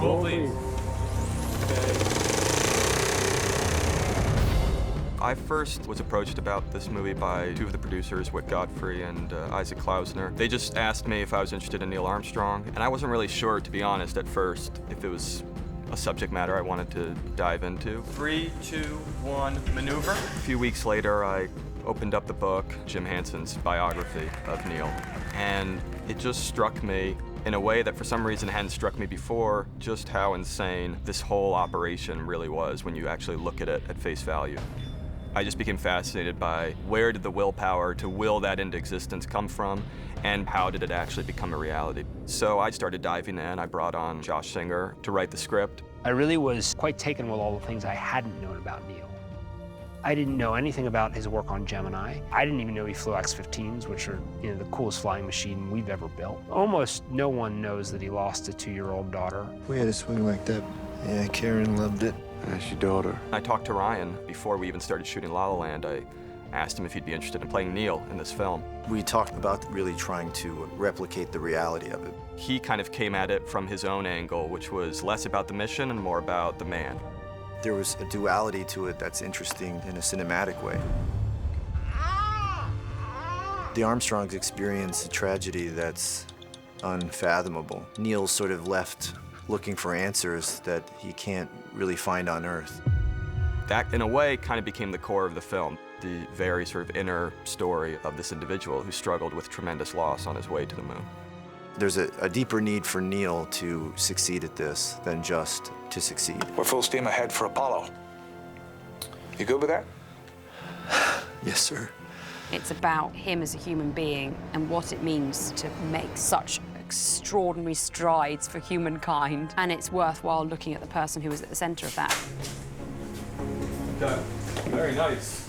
Roll, please. I first was approached about this movie by two of the producers, Whit Godfrey and Isaac Klausner. They just asked me if I was interested in Neil Armstrong, and I wasn't really sure, to be honest, at first, if it was a subject matter I wanted to dive into. 3, 2, 1, maneuver. A few weeks later, I opened up the book, Jim Henson's biography of Neil, and it just struck me in a way that for some reason hadn't struck me before, just how insane this whole operation really was when you actually look at it at face value. I just became fascinated by where did the willpower to will that into existence come from, and how did it actually become a reality. So I started diving in. I brought on Josh Singer to write the script. I really was quite taken with all the things I hadn't known about Neil. I didn't know anything about his work on Gemini. I didn't even know he flew X-15s, which are, the coolest flying machine we've ever built. Almost no one knows that he lost a 2-year-old daughter. We had a swing like that. Yeah, Karen loved it. That's your daughter. I talked to Ryan before we even started shooting La La Land. I asked him if he'd be interested in playing Neil in this film. We talked about really trying to replicate the reality of it. He kind of came at it from his own angle, which was less about the mission and more about the man. There was a duality to it that's interesting in a cinematic way. The Armstrongs experience a tragedy that's unfathomable. Neil's sort of left looking for answers that he can't really find on Earth. That, in a way, kind of became the core of the film, the very sort of inner story of this individual who struggled with tremendous loss on his way to the moon. There's a deeper need for Neil to succeed at this than just to succeed. We're full steam ahead for Apollo. You good with that? Yes, sir. It's about him as a human being and what it means to make such extraordinary strides for humankind. And it's worthwhile looking at the person who was at the center of that. Okay. Very nice.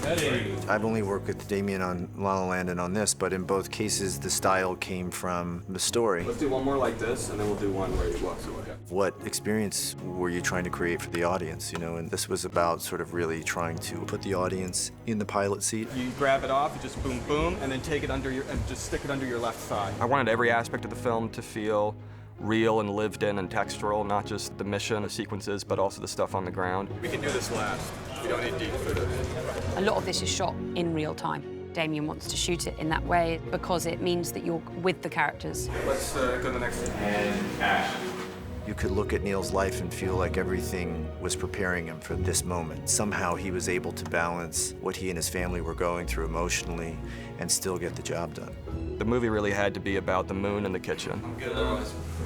Ready. I've only worked with Damien on La La Land and on this, but in both cases, the style came from the story. Let's do one more like this, and then we'll do one where he walks away. What experience were you trying to create for the audience, And this was about sort of really trying to put the audience in the pilot seat. You grab it off, you just boom, boom, and then take it under and just stick it under your left thigh. I wanted every aspect of the film to feel real and lived in and textural, not just the mission, the sequences, but also the stuff on the ground. We can do this last. We don't need deep footage. A lot of this is shot in real time. Damien wants to shoot it in that way because it means that you're with the characters. Let's go to the next one. And action. You could look at Neil's life and feel like everything was preparing him for this moment. Somehow he was able to balance what he and his family were going through emotionally and still get the job done. The movie really had to be about the moon and the kitchen.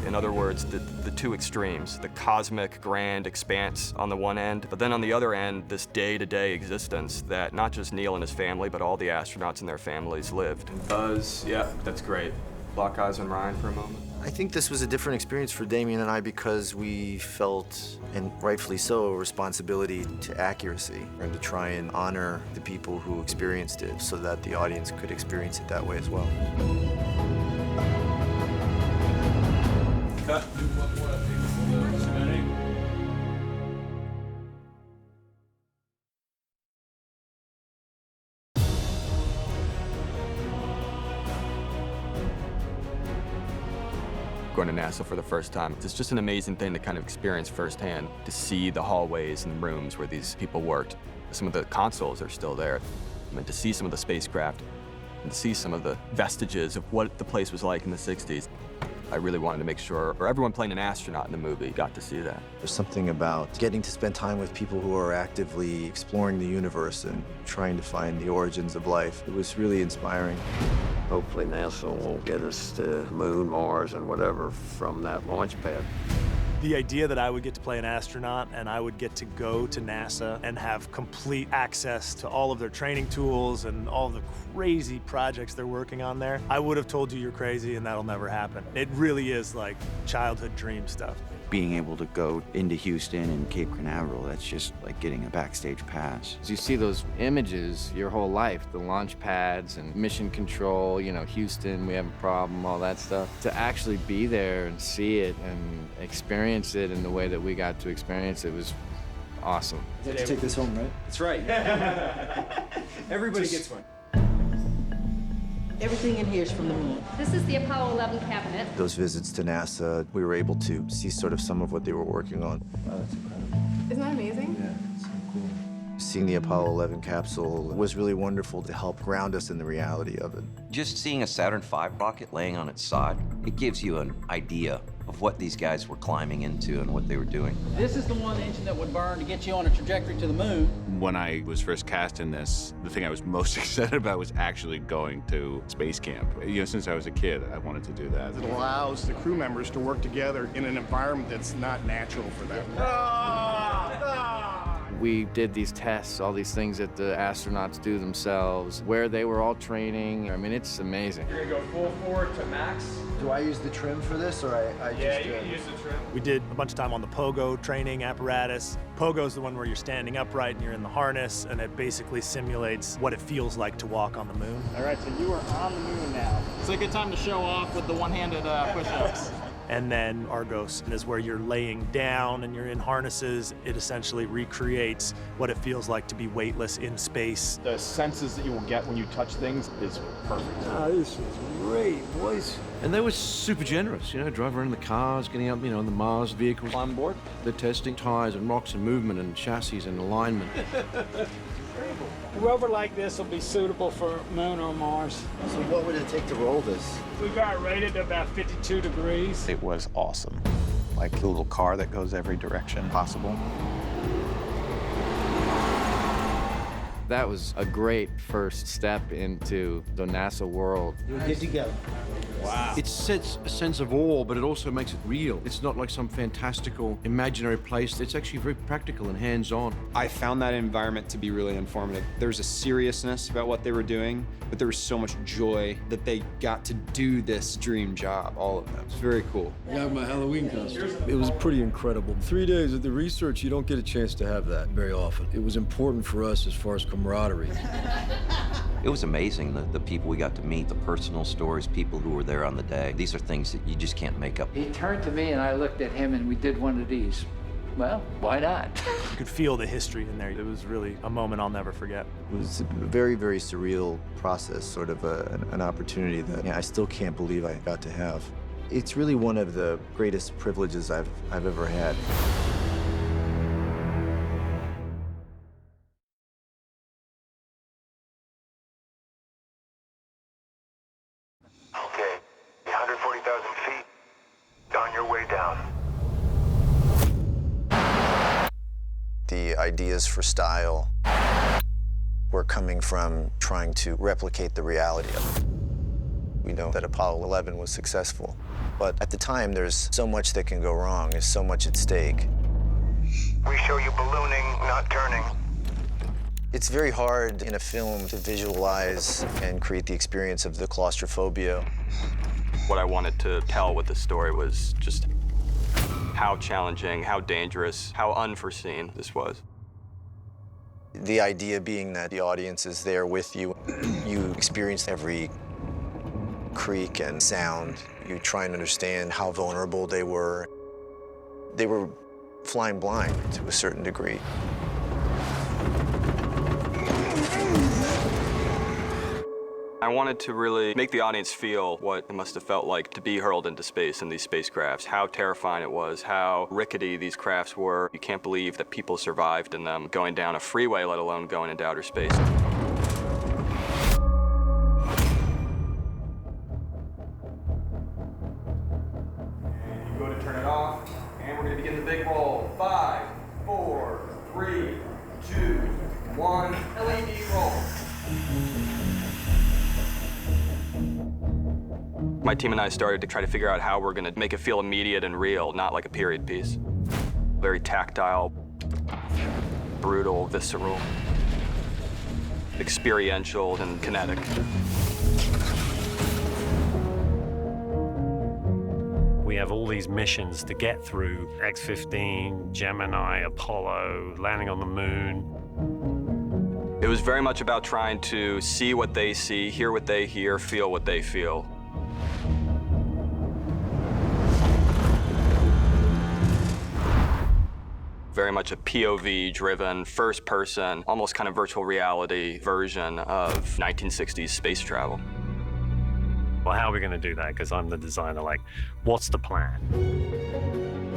In other words, the two extremes, the cosmic, grand expanse on the one end, but then on the other end, this day-to-day existence that not just Neil and his family, but all the astronauts and their families lived. Buzz, yeah, that's great. Lock eyes on Ryan for a moment. I think this was a different experience for Damien and I because we felt, and rightfully so, a responsibility to accuracy and to try and honor the people who experienced it so that the audience could experience it that way as well. Cut. Going to NASA for the first time. It's just an amazing thing to kind of experience firsthand, to see the hallways and rooms where these people worked. Some of the consoles are still there. I mean, to see some of the spacecraft and to see some of the vestiges of what the place was like in the 60s. I really wanted to make sure, or everyone playing an astronaut in the movie got to see that. There's something about getting to spend time with people who are actively exploring the universe and trying to find the origins of life. It was really inspiring. Hopefully NASA won't get us to Moon, Mars, and whatever from that launch pad. The idea that I would get to play an astronaut and I would get to go to NASA and have complete access to all of their training tools and all the crazy projects they're working on there, I would have told you you're crazy and that'll never happen. It really is like childhood dream stuff. Being able to go into Houston and Cape Canaveral, that's just like getting a backstage pass. You see those images your whole life, the launch pads and mission control, Houston, we have a problem, all that stuff. To actually be there and see it and experience it in the way that we got to experience it was awesome. You have to take this home, right? That's right. Everybody gets one. Everything in here is from the moon. This is the Apollo 11 cabinet. Those visits to NASA, we were able to see sort of some of what they were working on. Oh, that's incredible. Isn't that amazing? Yeah, it's so cool. Seeing the Apollo 11 capsule was really wonderful to help ground us in the reality of it. Just seeing a Saturn V rocket laying on its side, it gives you an idea of what these guys were climbing into and what they were doing. This is the one engine that would burn to get you on a trajectory to the moon. When I was first cast in this, the thing I was most excited about was actually going to space camp. You know, since I was a kid, I wanted to do that. It allows the crew members to work together in an environment that's not natural for them. We did these tests, all these things that the astronauts do themselves, where they were all training. I mean, it's amazing. You're gonna go full forward to max. Do I use the trim for this, or I Yeah, you can use the trim. We did a bunch of time on the pogo training apparatus. Pogo is the one where you're standing upright and you're in the harness, and it basically simulates what it feels like to walk on the moon. All right, so you are on the moon now. It's a good time to show off with the one-handed push-ups. And then Argos is where you're laying down and you're in harnesses. It essentially recreates what it feels like to be weightless in space. The senses that you will get when you touch things is perfect. This is great, boys. And they were super generous, you know, driving around in the cars, getting up, you know, in the Mars vehicles. On board? They're testing tires and rocks and movement and chassis and alignment. A rover like this will be suitable for Moon or Mars. So what would it take to roll this? We got it rated to about 52 degrees. It was awesome. Like the little car that goes every direction possible. That was a great first step into the NASA world. You're good to go. Wow. It sets a sense of awe, but it also makes it real. It's not like some fantastical, imaginary place. It's actually very practical and hands-on. I found that environment to be really informative. There was a seriousness about what they were doing, but there was so much joy that they got to do this dream job, all of them. It's very cool. I got my Halloween costume. It was pretty incredible. 3 days of the research, you don't get a chance to have that very often. It was important for us as far as camaraderie. It was amazing, the people we got to meet, the personal stories, people who were there on the day. These are things that you just can't make up. He turned to me and I looked at him and we did one of these. Well, why not? You could feel the history in there. It was really a moment I'll never forget. It was a very, very surreal process, sort of an opportunity that I still can't believe I got to have. It's really one of the greatest privileges I've ever had. Okay, 140,000 feet. On your way down. The ideas for style were coming from trying to replicate the reality of it. We know that Apollo 11 was successful, but at the time, there's so much that can go wrong. There's so much at stake. We show you ballooning, not turning. It's very hard in a film to visualize and create the experience of the claustrophobia. What I wanted to tell with the story was just how challenging, how dangerous, how unforeseen this was. The idea being that the audience is there with you. You experience every creak and sound. You try and understand how vulnerable they were. They were flying blind to a certain degree. I wanted to really make the audience feel what it must have felt like to be hurled into space in these spacecrafts, how terrifying it was, how rickety these crafts were. You can't believe that people survived in them going down a freeway, let alone going into outer space. And you go to turn it off, and we're gonna begin the big roll. 5, 4, 3, 2, 1, LED roll. My team and I started to try to figure out how we're going to make it feel immediate and real, not like a period piece. Very tactile, brutal, visceral, experiential, and kinetic. We have all these missions to get through. X-15, Gemini, Apollo, landing on the moon. It was very much about trying to see what they see, hear what they hear, feel what they feel. Very much a POV-driven, first-person, almost kind of virtual reality version of 1960s space travel. Well, how are we going to do that? Because I'm the designer. Like, what's the plan?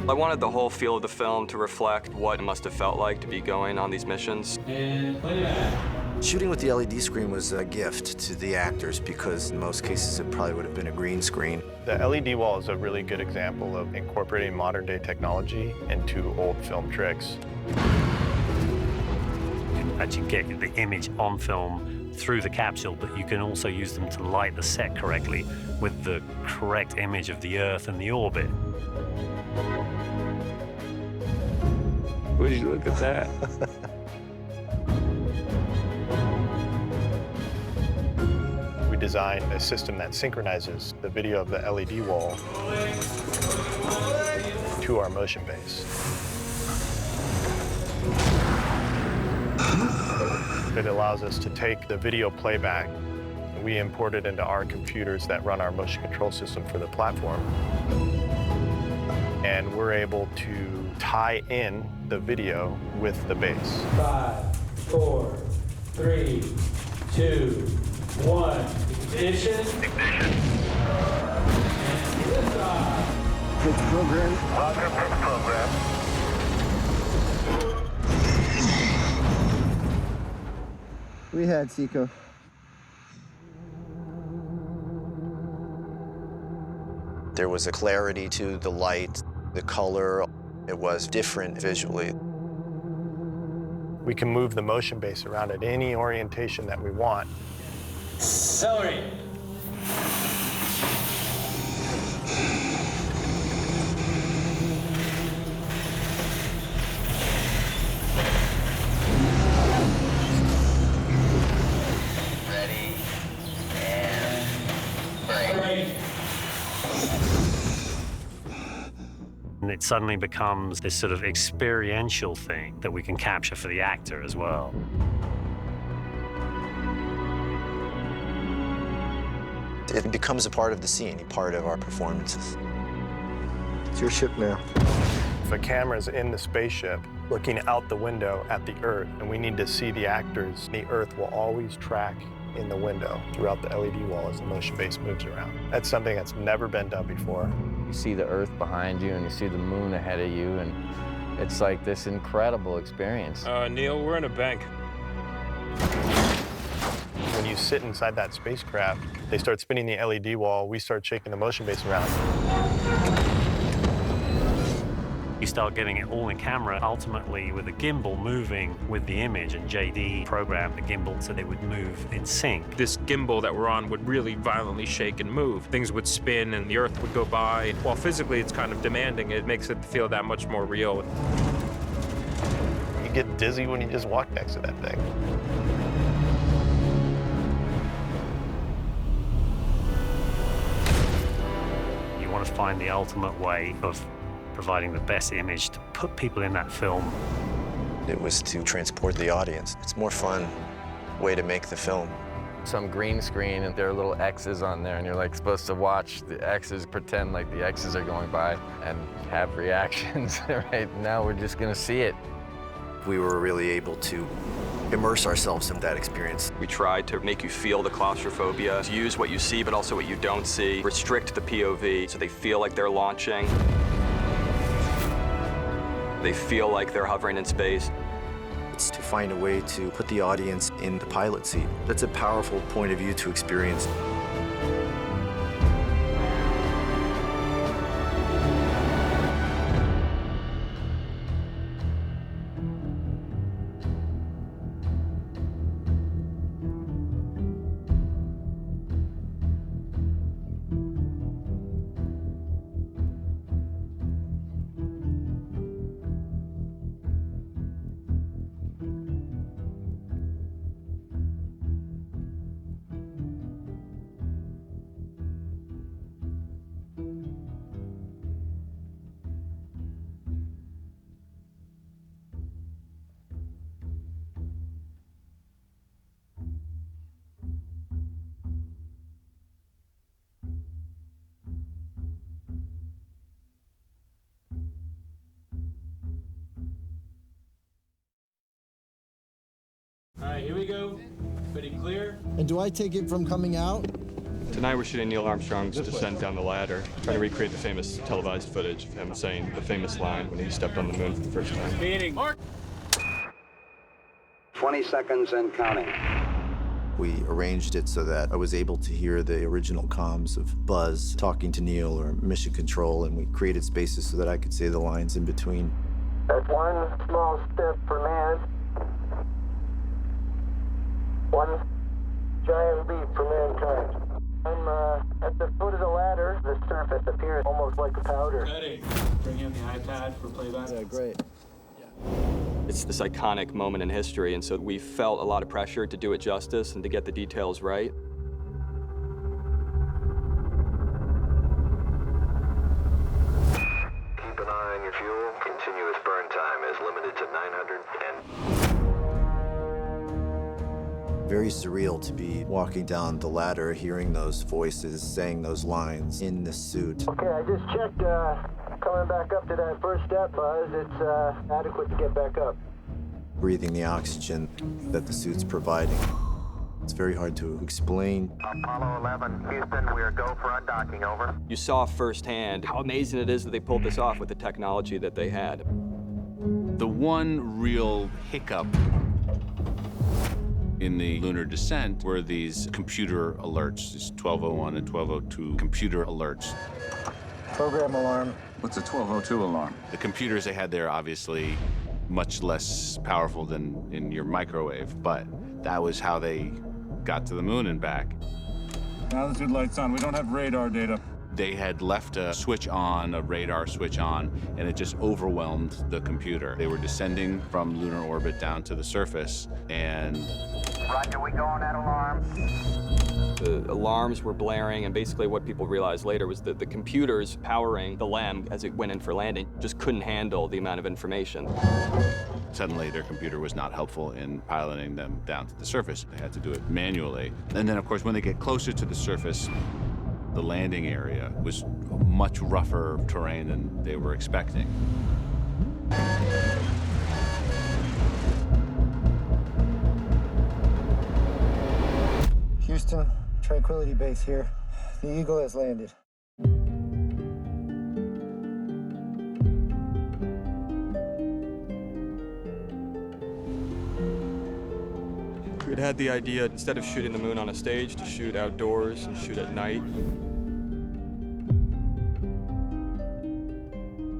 I wanted the whole feel of the film to reflect what it must have felt like to be going on these missions. And play back. Shooting with the LED screen was a gift to the actors because in most cases it probably would have been a green screen. The LED wall is a really good example of incorporating modern-day technology into old film tricks. You can actually get the image on film through the capsule, but you can also use them to light the set correctly with the correct image of the Earth and the orbit. Would you look at that? We designed a system that synchronizes the video of the LED wall to our motion base. It allows us to take the video playback. We import it into our computers that run our motion control system for the platform. And we're able to tie in the video with the base. 5, 4, 3, 2, 1. Ignition. And liftoff. Pitch program. Roger, pitch program. We had Seco. There was a clarity to the light, the color. It was different visually. We can move the motion base around at any orientation that we want. Accelerate. Ready and break. And it suddenly becomes this sort of experiential thing that we can capture for the actor as well. It becomes a part of the scene, a part of our performances. It's your ship now. If a camera's in the spaceship looking out the window at the Earth, and we need to see the actors, the Earth will always track in the window throughout the LED wall as the motion base moves around. That's something that's never been done before. You see the Earth behind you and you see the moon ahead of you, and it's like this incredible experience. Neil, we're in a bank. When you sit inside that spacecraft, they start spinning the LED wall, we start shaking the motion base around. You start getting it all in camera, ultimately with a gimbal moving with the image, and JD programmed the gimbal so they would move in sync. This gimbal that we're on would really violently shake and move. Things would spin and the Earth would go by. While physically it's kind of demanding, it makes it feel that much more real. You get dizzy when you just walk next to that thing. You want to find the ultimate way of providing the best image to put people in that film. It was to transport the audience. It's a more fun way to make the film. Some green screen and there are little X's on there, and you're like supposed to watch the X's, pretend like the X's are going by and have reactions. Right now we're just gonna see it. We were really able to immerse ourselves in that experience. We tried to make you feel the claustrophobia, use what you see but also what you don't see, restrict the POV so they feel like they're launching. They feel like they're hovering in space. It's to find a way to put the audience in the pilot seat. That's a powerful point of view to experience. All right, here we go. Pretty clear. And do I take it from coming out Tonight we're shooting Neil Armstrong's descent down the ladder, trying to recreate the famous televised footage of him saying the famous line when he stepped on the moon for the first time. Meeting. Mark. 20 seconds and counting. We arranged it so that I was able to hear the original comms of Buzz talking to Neil or Mission Control, and we created spaces so that I could say the lines in between. That's one small step for man, one giant leap for mankind. I'm at the foot of the ladder. The surface appears almost like a powder. Ready. Bring in the iPad for playback. Yeah, great. It's this iconic moment in history, and so we felt a lot of pressure to do it justice and to get the details right. Keep an eye on your fuel. Continuous burn time is limited to 910. Very surreal to be walking down the ladder, hearing those voices, saying those lines in this suit. Okay, I just checked. Coming back up to that first step, Buzz, it's adequate to get back up. Breathing the oxygen that the suit's providing. It's very hard to explain. Apollo 11, Houston, we are go for undocking, over. You saw firsthand how amazing it is that they pulled this off with the technology that they had. The one real hiccup in the lunar descent were these computer alerts, these 1201 and 1202 computer alerts. Program alarm. What's a 1202 alarm? The computers they had there obviously much less powerful than in your microwave, but that was how they got to the moon and back. Altitude lights on. We don't have radar data. They had left a switch on, a radar switch on, and it just overwhelmed the computer. They were descending from lunar orbit down to the surface, and... Roger, we go on that alarm. The alarms were blaring, and basically what people realized later was that the computers powering the LEM as it went in for landing just couldn't handle the amount of information. Suddenly, their computer was not helpful in piloting them down to the surface. They had to do it manually. And then, of course, when they get closer to the surface, the landing area was much rougher terrain than they were expecting. Houston, Tranquility Base here. The Eagle has landed. We'd had the idea, instead of shooting the moon on a stage, to shoot outdoors and shoot at night.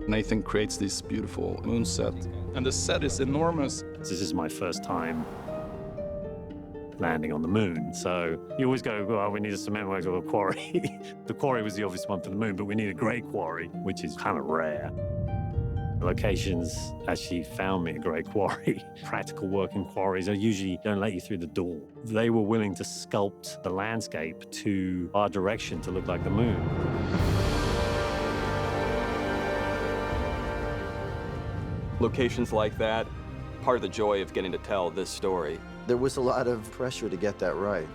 Nathan creates this beautiful moon set, and the set is enormous. This is my first time landing on the moon, so you always go, well, we need a cement works or a quarry. The quarry was the obvious one for the moon, but we need a great quarry, which is kind of rare. Locations actually found me a great quarry. Practical working quarries usually don't let you through the door. They were willing to sculpt the landscape to our direction to look like the moon. Locations like that, part of the joy of getting to tell this story. There was a lot of pressure to get that right.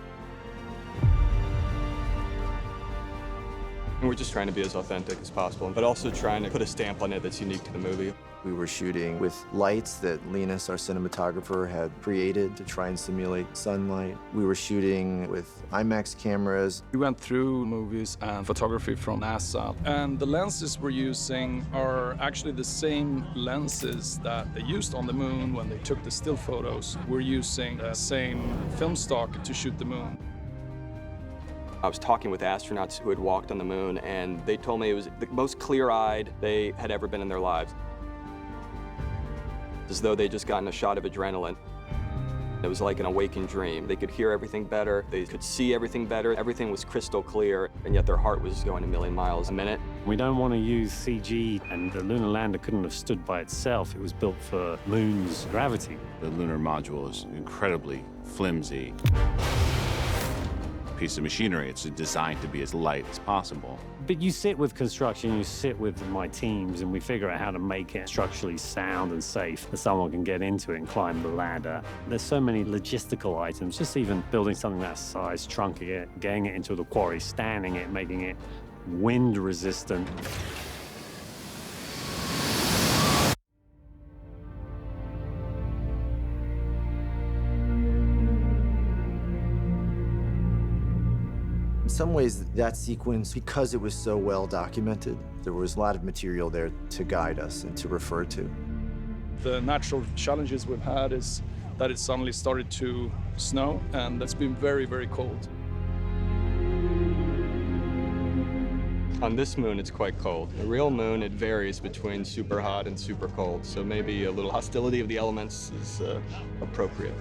And we're just trying to be as authentic as possible, but also trying to put a stamp on it that's unique to the movie. We were shooting with lights that Linus, our cinematographer, had created to try and simulate sunlight. We were shooting with IMAX cameras. We went through movies and photography from NASA, and the lenses we're using are actually the same lenses that they used on the moon when they took the still photos. We're using the same film stock to shoot the moon. I was talking with astronauts who had walked on the moon, and they told me it was the most clear-eyed they had ever been in their lives. As though they'd just gotten a shot of adrenaline. It was like an awakened dream. They could hear everything better, they could see everything better, everything was crystal clear, and yet their heart was going a million miles a minute. We don't want to use CG, and the lunar lander couldn't have stood by itself. It was built for moon's gravity. The lunar module is incredibly flimsy piece of machinery. It's designed to be as light as possible. But you sit with construction, you sit with my teams, and we figure out how to make it structurally sound and safe that someone can get into it and climb the ladder. There's so many logistical items, just even building something that size, trunking it, getting it into the quarry, standing it, making it wind resistant. some ways, that sequence, because it was so well documented, there was a lot of material there to guide us and to refer to. The natural challenges we've had is that it suddenly started to snow, and it's been very, very cold. On this moon, it's quite cold. The real moon, it varies between super hot and super cold, so maybe a little hostility of the elements is appropriate.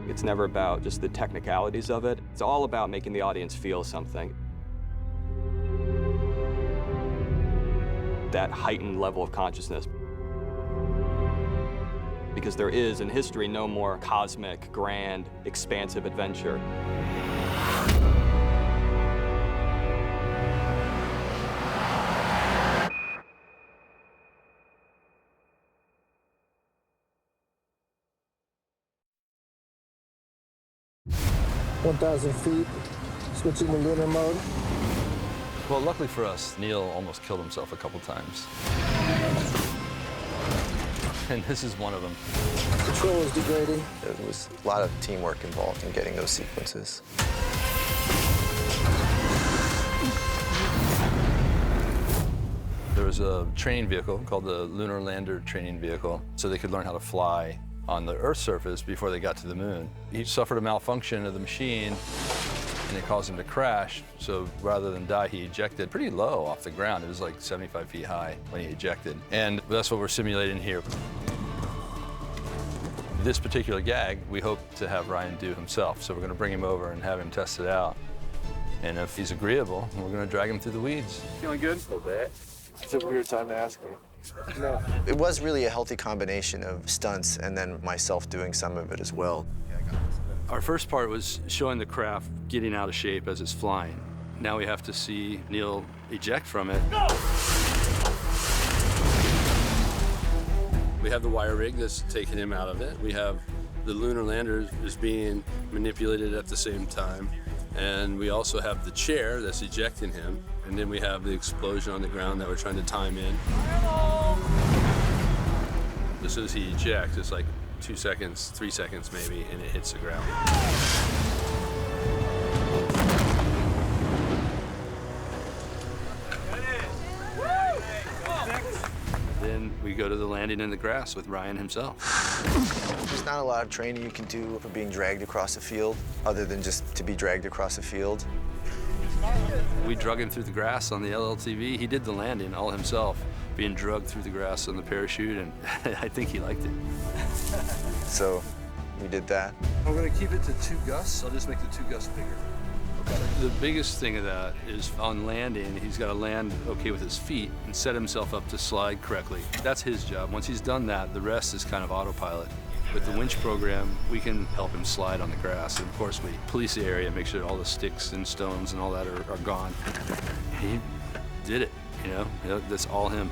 It's never about just the technicalities of it. It's all about making the audience feel something. That heightened level of consciousness. Because there is, in history, no more cosmic, grand, expansive adventure. $1,000 feet, switching to lunar mode. Well, luckily for us, Neil almost killed himself a couple times. And this is one of them. Control is degrading. There was a lot of teamwork involved in getting those sequences. There was a training vehicle called the Lunar Lander Training Vehicle, so they could learn how to fly on the Earth's surface before they got to the moon. He suffered a malfunction of the machine, and it caused him to crash. So rather than die, he ejected pretty low off the ground. It was like 75 feet high when he ejected. And that's what we're simulating here. This particular gag, we hope to have Ryan do himself. So we're gonna bring him over and have him test it out. And if he's agreeable, we're gonna drag him through the weeds. Feeling good? A little bit. It's a weird time to ask me. No. It was really a healthy combination of stunts and then myself doing some of it as well. Our first part was showing the craft getting out of shape as it's flying. Now we have to see Neil eject from it. No! We have the wire rig that's taking him out of it. We have the lunar lander is being manipulated at the same time. And we also have the chair that's ejecting him. And then we have the explosion on the ground that we're trying to time in. As soon as he ejects, it's like 2 seconds, 3 seconds maybe, and it hits the ground. Then we go to the landing in the grass with Ryan himself. There's not a lot of training you can do for being dragged across a field, other than just to be dragged across a field. We drug him through the grass on the LLTV. He did the landing all himself, being drugged through the grass on the parachute, and I think he liked it. So we did that. I'm gonna keep it to 2 gusts. I'll just make the 2 gusts bigger. Okay. The biggest thing of that is on landing, he's got to land okay with his feet and set himself up to slide correctly. That's his job. Once he's done that, the rest is kind of autopilot. With the winch program, we can help him slide on the grass. And of course, we police the area, make sure all the sticks and stones and all that are gone. He did it, you know, that's all him.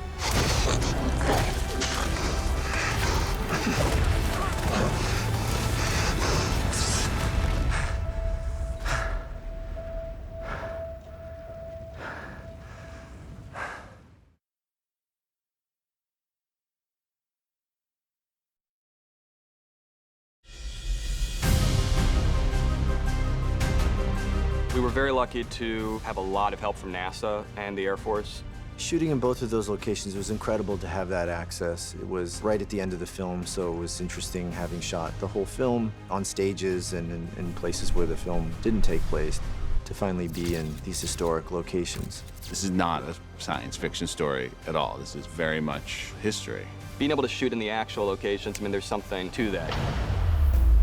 We were very lucky to have a lot of help from NASA and the Air Force. Shooting in both of those locations, it was incredible to have that access. It was right at the end of the film, so it was interesting having shot the whole film on stages and in places where the film didn't take place, to finally be in these historic locations. This is not a science fiction story at all. This is very much history. Being able to shoot in the actual locations, I mean, there's something to that.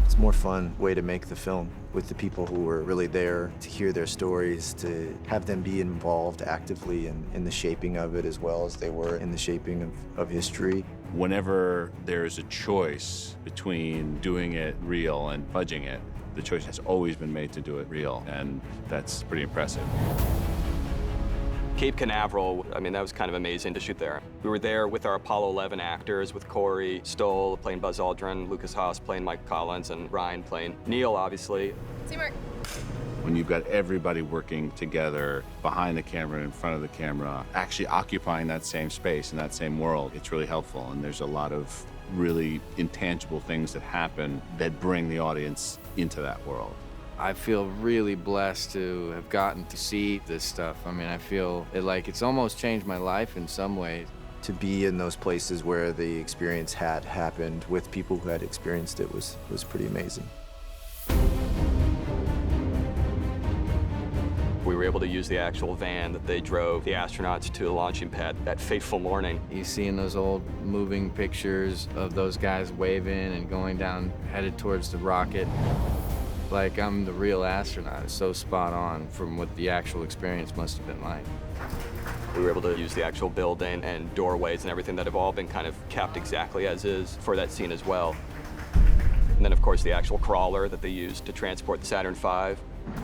It's a more fun way to make the film with the people who were really there, to hear their stories, to have them be involved actively in the shaping of it as well as they were in the shaping of history. Whenever there's a choice between doing it real and fudging it, the choice has always been made to do it real, and that's pretty impressive. Cape Canaveral, I mean, that was kind of amazing to shoot there. We were there with our Apollo 11 actors, with Corey, Stoll playing Buzz Aldrin, Lukas Haas playing Mike Collins, and Ryan playing Neil, obviously. Teamwork. When you've got everybody working together behind the camera, in front of the camera, actually occupying that same space in that same world, it's really helpful. And there's a lot of really intangible things that happen that bring the audience into that world. I feel really blessed to have gotten to see this stuff. I mean, I feel like it's almost changed my life in some ways. To be in those places where the experience had happened with people who had experienced it was pretty amazing. We were able to use the actual van that they drove the astronauts to the launching pad that fateful morning. You see in those old moving pictures of those guys waving and going down, headed towards the rocket. Like I'm the real astronaut. It's so spot on from what the actual experience must have been like. We were able to use the actual building and doorways and everything that have all been kind of kept exactly as is for that scene as well. And then, of course, the actual crawler that they used to transport the Saturn V.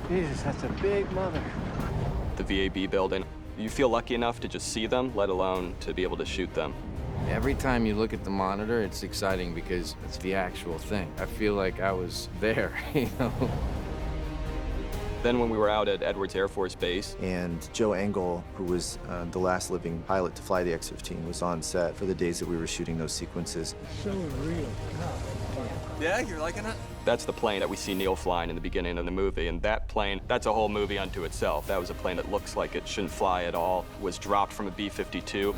Jesus, that's a big mother. The VAB building. You feel lucky enough to just see them, let alone to be able to shoot them. Every time you look at the monitor, it's exciting because it's the actual thing. I feel like I was there, you know? Then when we were out at Edwards Air Force Base. And Joe Engel, who was the last living pilot to fly the X-15, was on set for the days that we were shooting those sequences. So real. Yeah, you're liking it? That's the plane that we see Neil flying in the beginning of the movie, and that plane, that's a whole movie unto itself. That was a plane that looks like it shouldn't fly at all, was dropped from a B-52,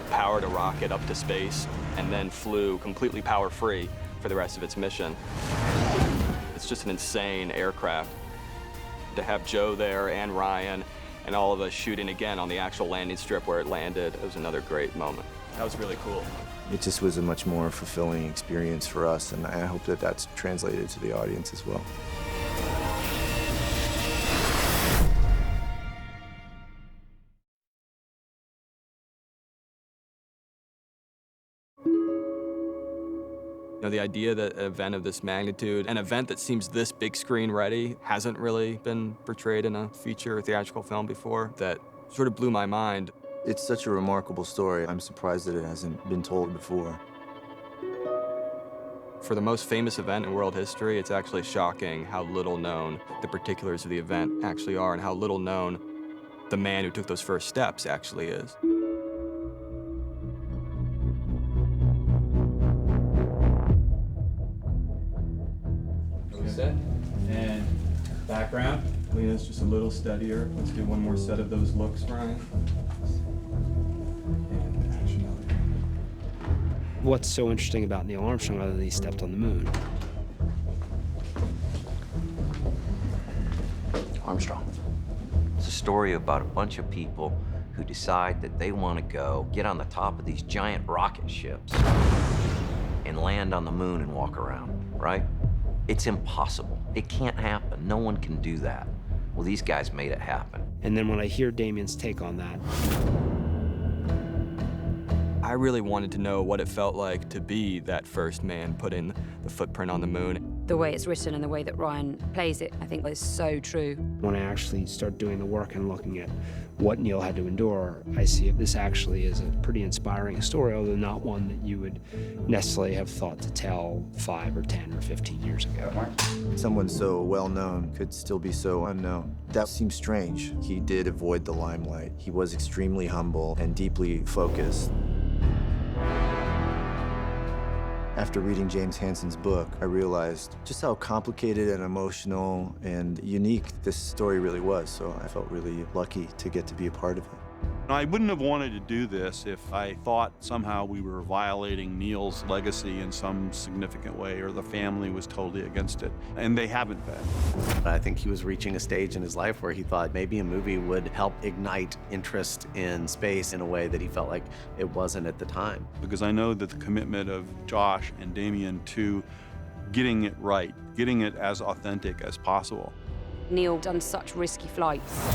powered a rocket up to space, and then flew completely power-free for the rest of its mission. It's just an insane aircraft. To have Joe there and Ryan and all of us shooting again on the actual landing strip where it landed, it was another great moment. That was really cool. It just was a much more fulfilling experience for us, and I hope that that's translated to the audience as well. You know, the idea that an event of this magnitude, an event that seems this big screen ready, hasn't really been portrayed in a feature or theatrical film before, that sort of blew my mind. It's such a remarkable story. I'm surprised that it hasn't been told before. For the most famous event in world history, it's actually shocking how little known the particulars of the event actually are and how little known the man who took those first steps actually is. Set. And background. Lena's just a little steadier. Let's do one more set of those looks, Ryan. What's so interesting about Neil Armstrong other than he stepped on the moon? Armstrong. It's a story about a bunch of people who decide that they want to go get on the top of these giant rocket ships and land on the moon and walk around, right? It's impossible. It can't happen. No one can do that. Well, these guys made it happen. And then when I hear Damien's take on that, I really wanted to know what it felt like to be that first man putting the footprint on the moon. The way it's written and the way that Ryan plays it, I think is so true. when I actually start doing the work and looking at what Neil had to endure, I see this actually is a pretty inspiring story, although not one that you would necessarily have thought to tell 5 or 10 or 15 years ago. Someone so well-known could still be so unknown. That seems strange. He did avoid the limelight. He was extremely humble and deeply focused. After reading James Hansen's book, I realized just how complicated and emotional and unique this story really was, so I felt really lucky to get to be a part of it. I wouldn't have wanted to do this if I thought somehow we were violating Neil's legacy in some significant way, or the family was totally against it, and they haven't been. I think he was reaching a stage in his life where he thought maybe a movie would help ignite interest in space in a way that he felt like it wasn't at the time. Because I know that the commitment of Josh and Damien to getting it right, getting it as authentic as possible. Neil done such risky flights.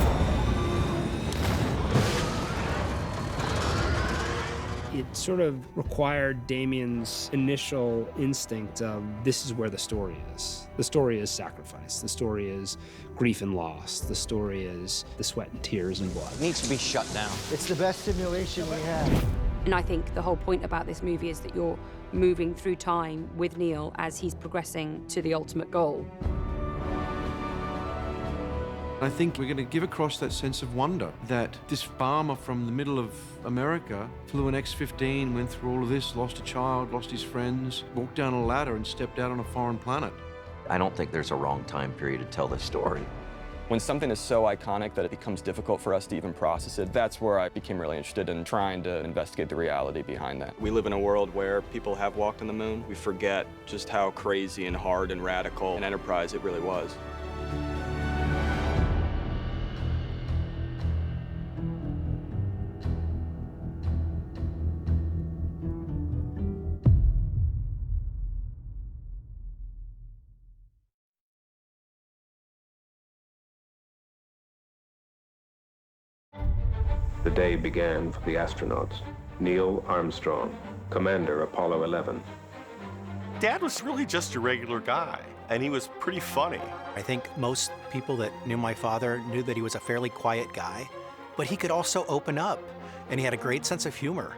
It sort of required Damien's initial instinct of this is where the story is. The story is sacrifice. The story is grief and loss. The story is the sweat and tears and blood. It needs to be shut down. It's the best simulation we have. And I think the whole point about this movie is that you're moving through time with Neil as he's progressing to the ultimate goal. I think we're going to give across that sense of wonder that this farmer from the middle of America flew an X-15, went through all of this, lost a child, lost his friends, walked down a ladder and stepped out on a foreign planet. I don't think there's a wrong time period to tell this story. When something is so iconic that it becomes difficult for us to even process it, that's where I became really interested in trying to investigate the reality behind that. We live in a world where people have walked on the moon. We forget just how crazy and hard and radical an enterprise it really was. The day began for the astronauts. Neil Armstrong, Commander Apollo 11. Dad was really just a regular guy, and he was pretty funny. I think most people that knew my father knew that he was a fairly quiet guy, but he could also open up, and he had a great sense of humor.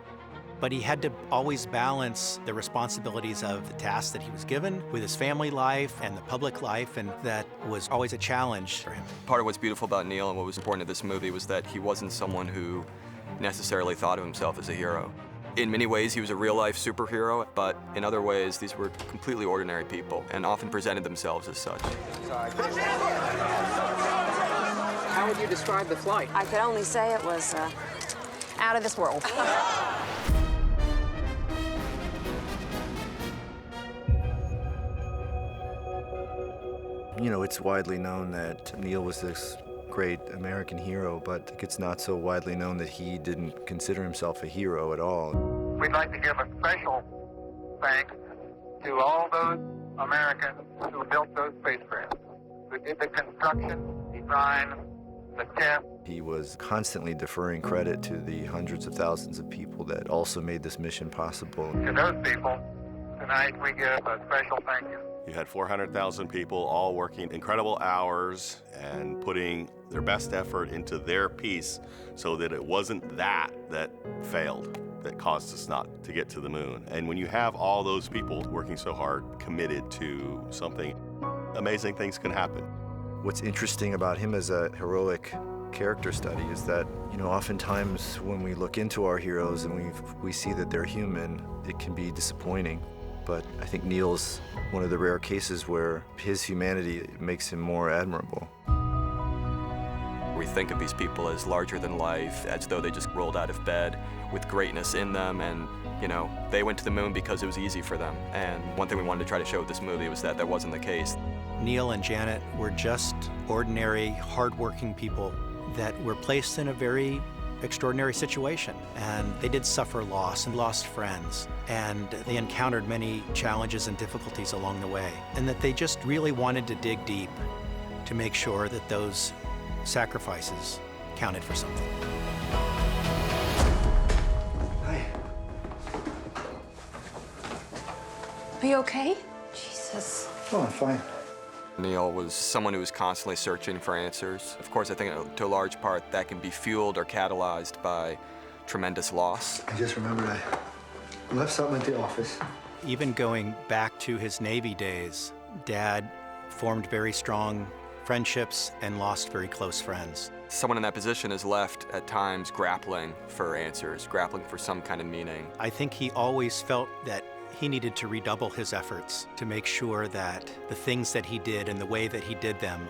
But he had to always balance the responsibilities of the tasks that he was given with his family life and the public life, and that was always a challenge for him. Part of what's beautiful about Neil and what was important to this movie was that he wasn't someone who necessarily thought of himself as a hero. In many ways, he was a real-life superhero, but in other ways, these were completely ordinary people and often presented themselves as such. How would you describe the flight? I could only say it was out of this world. You know, it's widely known that Neil was this great American hero, but it's not so widely known that he didn't consider himself a hero at all. We'd like to give a special thanks to all those Americans who built those spacecraft, who did the construction, design, the test. He was constantly deferring credit to the hundreds of thousands of people that also made this mission possible. To those people, tonight we give a special thank you. You had 400,000 people all working incredible hours and putting their best effort into their piece so that it wasn't that failed, that caused us not to get to the moon. And when you have all those people working so hard, committed to something, amazing things can happen. What's interesting about him as a heroic character study is that, you know, oftentimes when we look into our heroes and we see that they're human, it can be disappointing. But I think Neil's one of the rare cases where his humanity makes him more admirable. We think of these people as larger than life, as though they just rolled out of bed with greatness in them, and, you know, they went to the moon because it was easy for them. And one thing we wanted to try to show with this movie was that that wasn't the case. Neil and Janet were just ordinary, hardworking people that were placed in a very extraordinary situation, and they did suffer loss and lost friends, and they encountered many challenges and difficulties along the way, and that they just really wanted to dig deep to make sure that those sacrifices counted for something. Hi. Are you okay? Jesus. Oh, I'm fine. Neil was someone who was constantly searching for answers. Of course, I think to a large part that can be fueled or catalyzed by tremendous loss. I just remembered I left something at the office. Even going back to his Navy days, Dad formed very strong friendships and lost very close friends. Someone in that position is left at times grappling for answers, grappling for some kind of meaning. I think he always felt that he needed to redouble his efforts to make sure that the things that he did and the way that he did them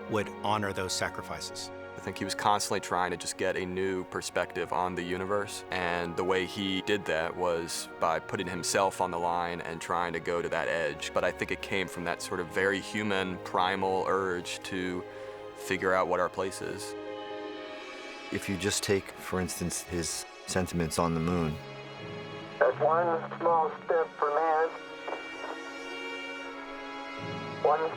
would honor those sacrifices. I think he was constantly trying to just get a new perspective on the universe, and the way he did that was by putting himself on the line and trying to go to that edge. But I think it came from that sort of very human, primal urge to figure out what our place is. If you just take, for instance, his sentiments on the moon, That's one small step for man, one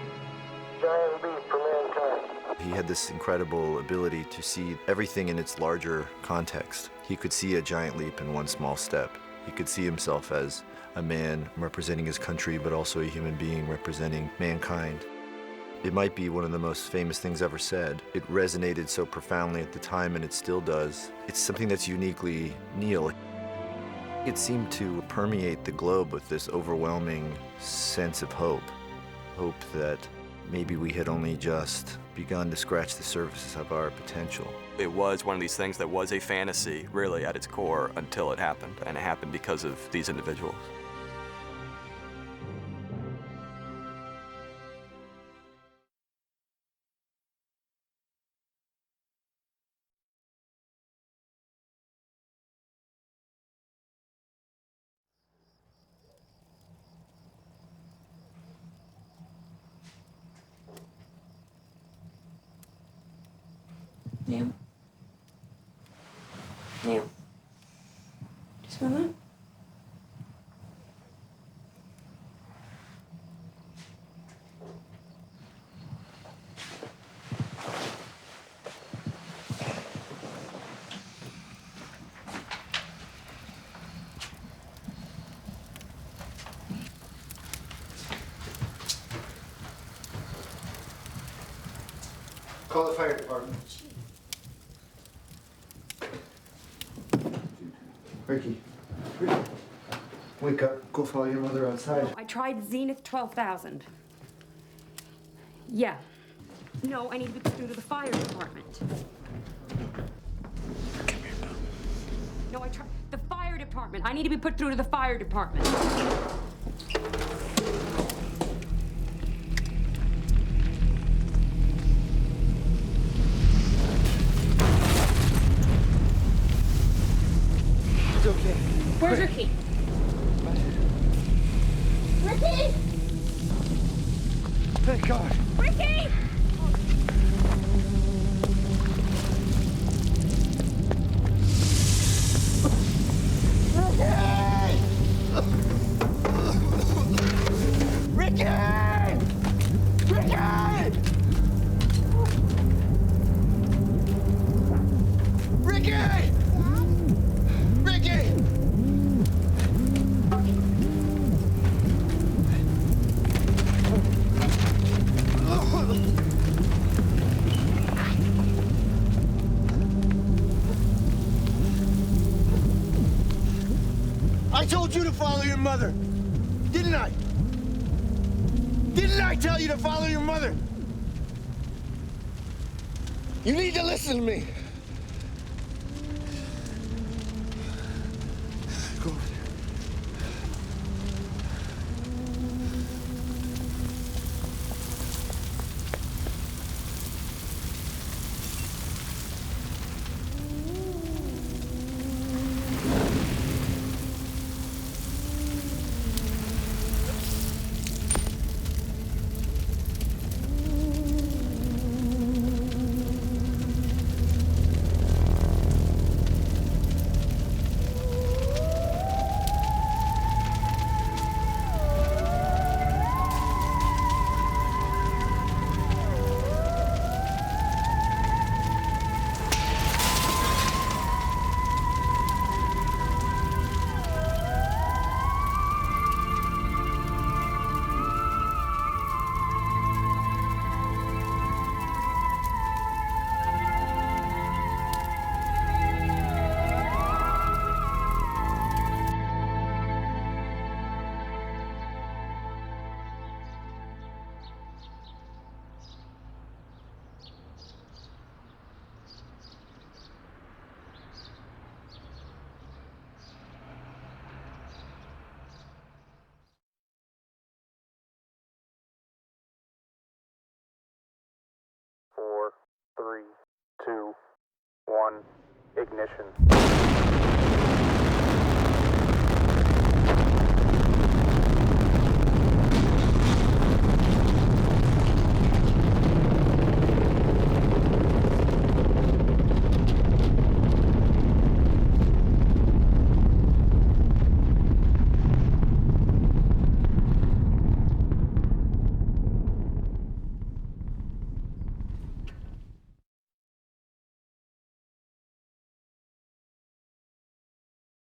giant leap for mankind. he had this incredible ability to see everything in its larger context. He could see a giant leap in one small step. He could see himself as a man representing his country, but also a human being representing mankind. It might be one of the most famous things ever said. It resonated so profoundly at the time, and it still does. It's something that's uniquely Neil. It seemed to permeate the globe with this overwhelming sense of hope. Hope that maybe we had only just begun to scratch the surface of our potential. It was one of these things that was a fantasy, really, at its core, until it happened. And it happened because of these individuals. Neil? Neil? Do you smell that? Call the fire department. Ricky. Wake up. Go follow your mother outside. I tried Zenith 12,000. Yeah. No, I need to be put through to the fire department. Come here, Mom. No, I tried the fire department. I need to be put through to the fire department. It's okay. Where's Ricky? Ricky! Thank God. Ricky! Ricky! Ricky! Ricky! I told you to follow your mother, didn't I? Didn't I tell you to follow your mother? You need to listen to me. Go over there. Four, three, two, one, ignition.